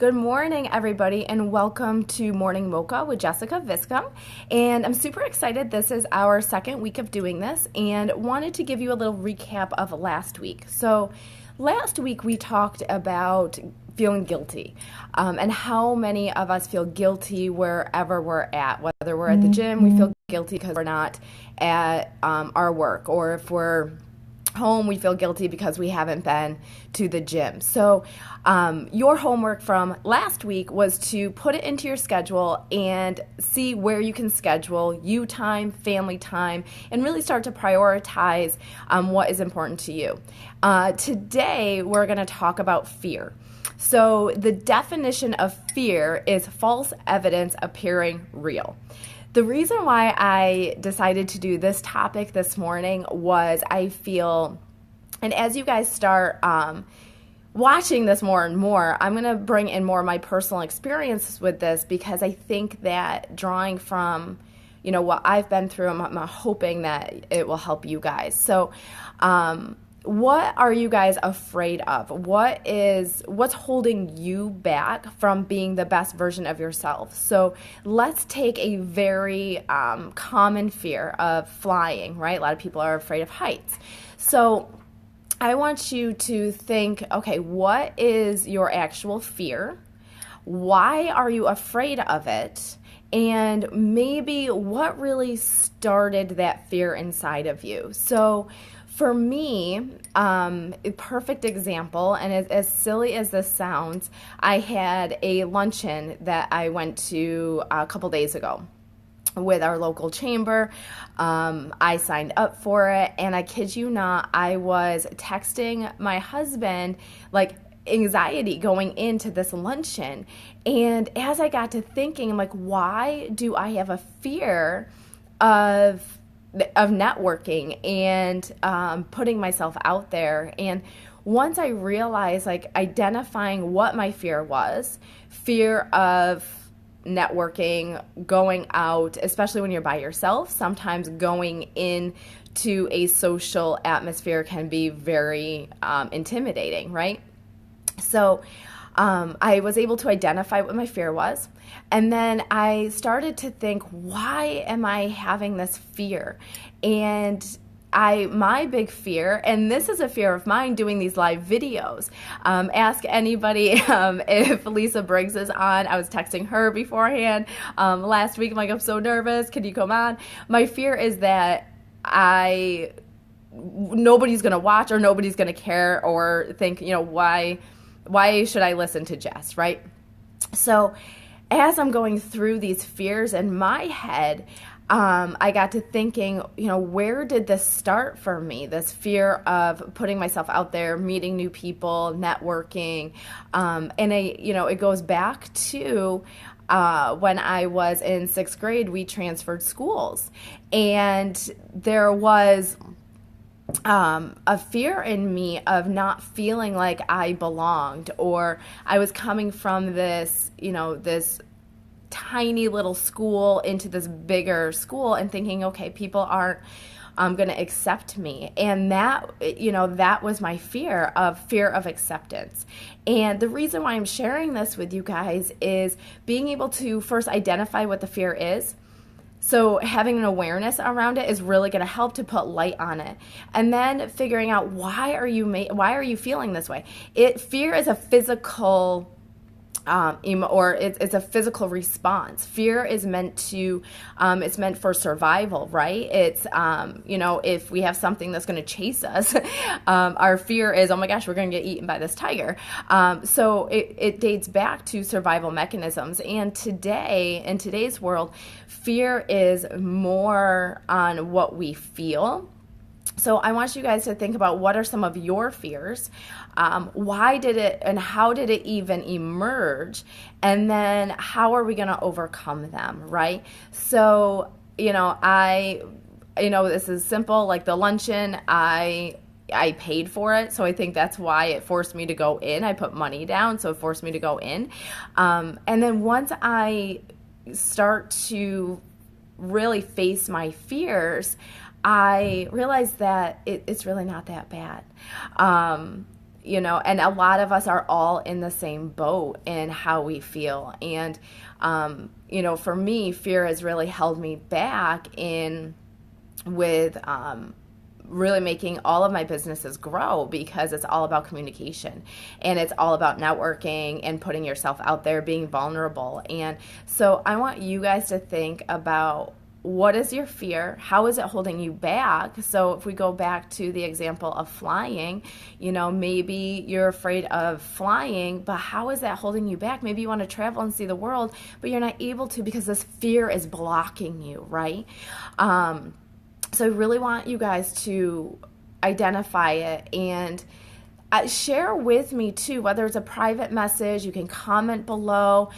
Good morning, everybody, and welcome to Morning Mocha with Jessica Viscom. And I'm super excited. This is our second week of doing this, and wanted to give you a little recap of last week. So, last week we talked about feeling guilty and how many of us feel guilty wherever we're at. Whether we're at the gym, we feel guilty because we're not at our work, or if we're home, we feel guilty because we haven't been to the gym. So your homework from last week was to put it into your schedule and see where you can schedule you time, family time, and really start to prioritize what is important to you. Today, we're going to talk about fear. So the definition of fear is false evidence appearing real. The reason why I decided to do this topic this morning was I feel, and as you guys start watching this more and more, I'm going to bring in more of my personal experiences with this, because I think that drawing from, what I've been through, I'm hoping that it will help you guys. So, what are you guys afraid of? What's holding you back from being the best version of yourself? So let's take a very common fear of flying, right? A lot of people are afraid of heights. So I want you to think, okay, what is your actual fear? Why are you afraid of it? And maybe what really started that fear inside of you? So for me, a perfect example, and as silly as this sounds, I had a luncheon that I went to a couple days ago with our local chamber. I signed up for it, and I kid you not, I was texting my husband, like, anxiety going into this luncheon. And as I got to thinking, I'm like, why do I have a fear of networking and putting myself out there? And once I realized, like, identifying what my fear was, fear of networking, going out, especially when you're by yourself, sometimes going into a social atmosphere can be very intimidating, right? So I was able to identify what my fear was. And then I started to think, why am I having this fear? And my big fear, and this is a fear of mine doing these live videos. Ask anybody if Lisa Briggs is on. I was texting her beforehand last week. I'm like, I'm so nervous. Can you come on? My fear is that nobody's going to watch, or nobody's going to care, or think, why should I listen to Jess, right? So as I'm going through these fears in my head, I got to thinking, where did this start for me? This fear of putting myself out there, meeting new people, networking. And it goes back to when I was in 6th grade, we transferred schools. And there was a fear in me of not feeling like I belonged, or I was coming from this, this tiny little school into this bigger school and thinking, okay, people aren't going to accept me. And that was my fear of acceptance. And the reason why I'm sharing this with you guys is being able to first identify what the fear is. So having an awareness around it is really going to help to put light on it. And then figuring out, why are you feeling this way? Fear is a physical or it's a physical response. Fear is meant to, it's meant for survival, right? It's, if we have something that's going to chase us, our fear is, oh my gosh, we're going to get eaten by this tiger. So it dates back to survival mechanisms. And today, in today's world, fear is more on what we feel. So I want you guys to think about, what are some of your fears? Why did it, and how did it even emerge? And then how are we going to overcome them, right? So, this is simple, like the luncheon, I paid for it, so I think that's why it forced me to go in. I put money down, so it forced me to go in. And then once I start to really face my fears, I realized that it's really not that bad. and a lot of us are all in the same boat in how we feel. And, for me, fear has really held me back with really making all of my businesses grow, because it's all about communication and it's all about networking and putting yourself out there, being vulnerable. And so I want you guys to think about, what is your fear? How is it holding you back? So if we go back to the example of flying, maybe you're afraid of flying, but how is that holding you back? Maybe you want to travel and see the world, but you're not able to because this fear is blocking you, right? So I really want you guys to identify it and share with me too, whether it's a private message, you can comment below.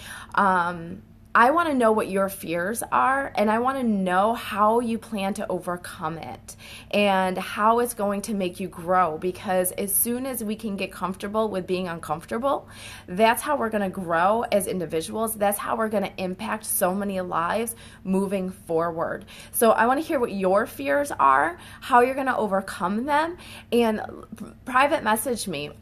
I want to know what your fears are, and I want to know how you plan to overcome it and how it's going to make you grow, because as soon as we can get comfortable with being uncomfortable, that's how we're going to grow as individuals. That's how we're going to impact so many lives moving forward. So I want to hear what your fears are, how you're going to overcome them, and private message me.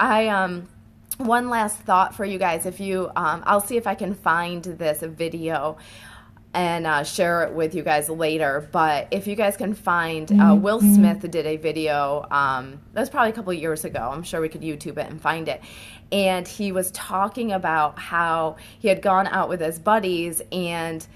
One last thought for you guys. If you, I'll see if I can find this video and share it with you guys later. But if you guys can find, Will Smith did a video, that was probably a couple of years ago. I'm sure we could YouTube it and find it. And he was talking about how he had gone out with his buddies, and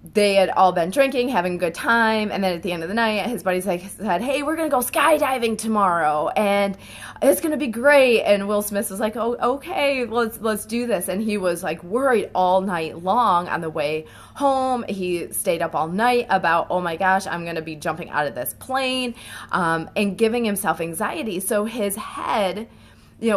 they had all been drinking, having a good time, and then at the end of the night, his buddies said, "Hey, we're gonna go skydiving tomorrow, and it's gonna be great." And Will Smith was like, "Oh, okay, let's do this." And he was like worried all night long. On the way home, he stayed up all night about, "Oh my gosh, I'm gonna be jumping out of this plane," and giving himself anxiety. So his head,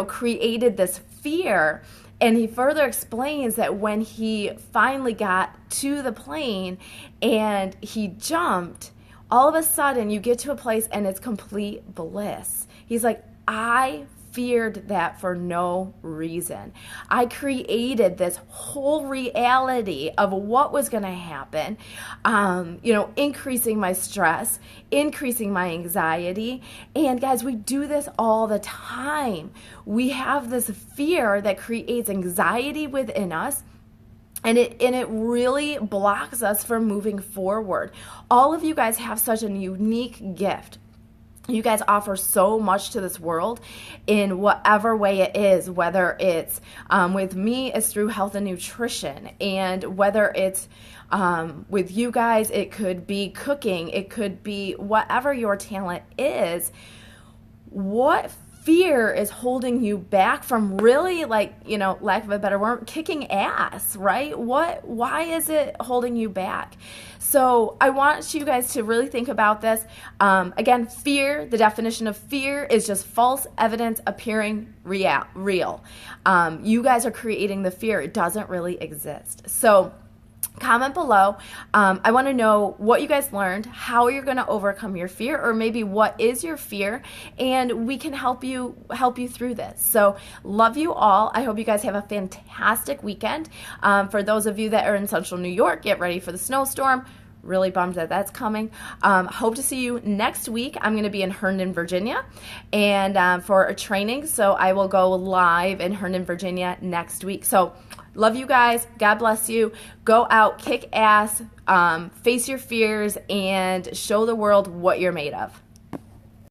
created this fear. And he further explains that when he finally got to the plane and he jumped, all of a sudden you get to a place and it's complete bliss. He's like, I feared that for no reason. I created this whole reality of what was going to happen, increasing my stress, increasing my anxiety. And guys, we do this all the time. We have this fear that creates anxiety within us. And it really blocks us from moving forward. All of you guys have such a unique gift. You guys offer so much to this world in whatever way it is, whether it's with me, it's through health and nutrition, and whether it's with you guys, it could be cooking, it could be whatever your talent is. What fear is holding you back from really, lack of a better word, kicking ass, right? Why is it holding you back? So I want you guys to really think about this. Again, fear, the definition of fear is just false evidence appearing real. You guys are creating the fear. It doesn't really exist. So comment below. I want to know what you guys learned, how you're going to overcome your fear, or maybe what is your fear, and we can help you through this. So love you all. I hope you guys have a fantastic weekend. For those of you that are in Central New York, get ready for the snowstorm. Really bummed that that's coming. Hope to see you next week. I'm going to be in Herndon, Virginia, and for a training. So I will go live in Herndon, Virginia next week. So love you guys. God bless you. Go out, kick ass, face your fears, and show the world what you're made of.